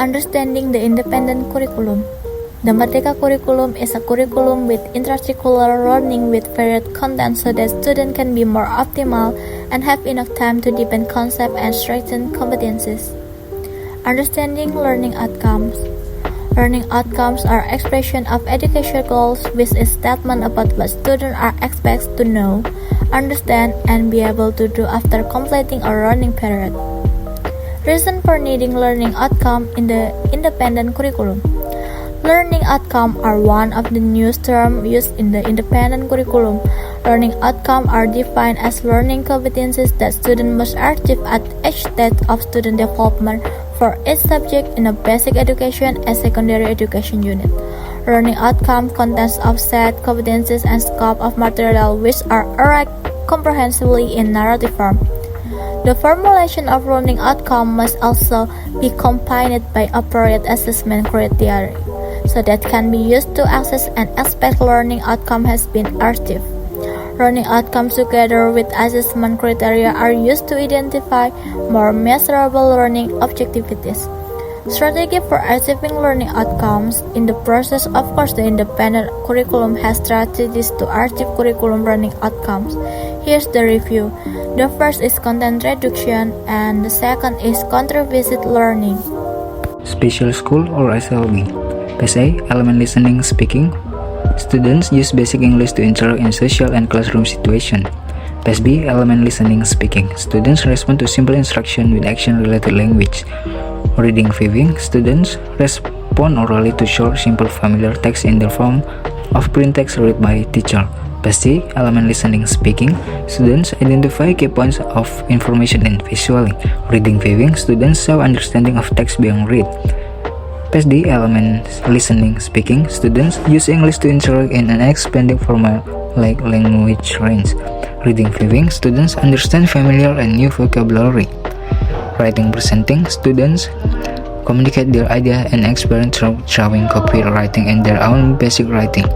Understanding the independent curriculum. The Merdeka curriculum is a curriculum with intracultural learning with varied content so that students can be more optimal and have enough time to deepen concepts and strengthen competencies. Understanding learning outcomes. Learning outcomes are expression of educational goals with a statement about what students are expected to know, understand, and be able to do after completing a learning period. Reason for needing learning outcome in the independent curriculum. Learning outcome are one of the newest terms used in the independent curriculum. Learning outcome are defined as learning competencies that students must achieve at each stage of student development for each subject in a basic education and secondary education unit. Learning outcome contains of set competencies and scope of material which are arranged comprehensively in narrative form. The formulation of learning outcome must also be accompanied by appropriate assessment criteria, so that can be used to assess and expect learning outcome has been achieved. Learning outcomes together with assessment criteria are used to identify more measurable learning objectivities. Strategy for achieving learning outcomes. In the process, of course, the independent curriculum has strategies to achieve curriculum learning outcomes. Here's the review. The first is content reduction and the second is contra-visit learning. Special school or SLB. PSA, element listening speaking. Students use basic English to interact in social and classroom situations. PSB, element listening speaking. Students respond to simple instruction with action-related language. Reading viewing. Students respond orally to short, simple, familiar text in the form of print text read by teacher. PSC, element listening speaking. Students identify key points of information in visually. Reading viewing. Students show understanding of text being read. PSD, element listening speaking. Students use English to interact in an expanding format like language range. Reading viewing. Students understand familiar and new vocabulary. Writing presenting. Students communicate their idea and experience through showing copywriting and their own basic writing.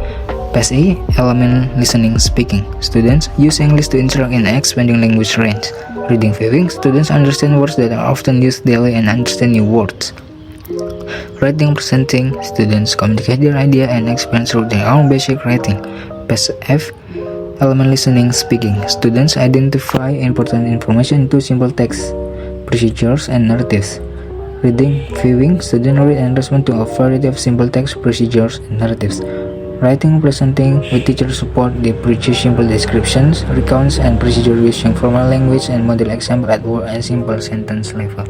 PSE, element listening speaking. Students use English to interact in an expanding language range. Reading viewing. Students understand words that are often used daily and understand new words. Writing presenting. Students communicate their idea and experience through their own basic writing. PSF, element listening speaking. Students identify important information into simple text, procedures, and narratives. Reading viewing. Students read and respond to a variety of simple text, procedures, and narratives. Writing presenting with teacher support. They produce simple descriptions, recounts, and procedures using formal language and model example at word and simple sentence level.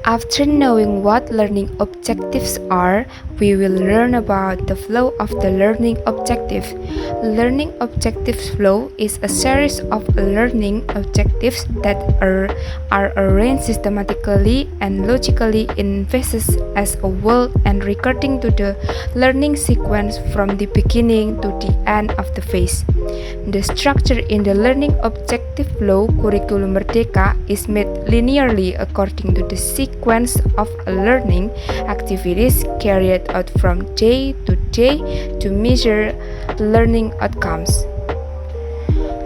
After knowing what learning objectives are, we will learn about the flow of the learning objective. Learning objectives flow is a series of learning objectives that are arranged systematically and logically in phases as a whole and recurring to the learning sequence from the beginning to the end of the phase. The structure in the learning objective flow curriculum Merdeka is made linearly according to the sequence of learning activities carried out from day to day to measure learning outcomes.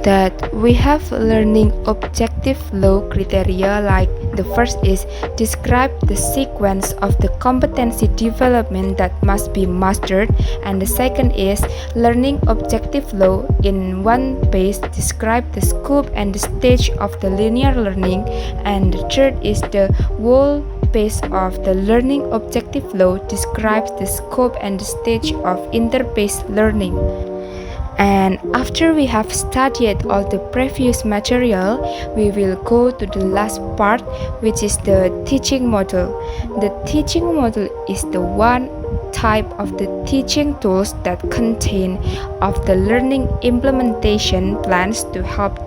That we have learning objective flow criteria like the first is describe the sequence of the competency development that must be mastered, and the second is learning objective flow in one page describe the scope and the stage of the linear learning, and the third is the whole page of the learning objective flow describes the scope and the stage of interpage learning. And after we have studied all the previous material, we will go to the last part, which is the teaching model. The teaching model is the one type of the teaching tools that contain of the learning implementation plans to help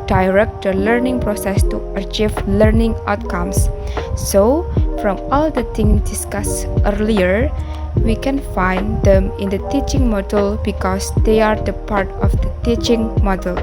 direct the learning process to achieve learning outcomes. So, from all the things discussed earlier, we can find them in the teaching model because they are the part of the teaching model.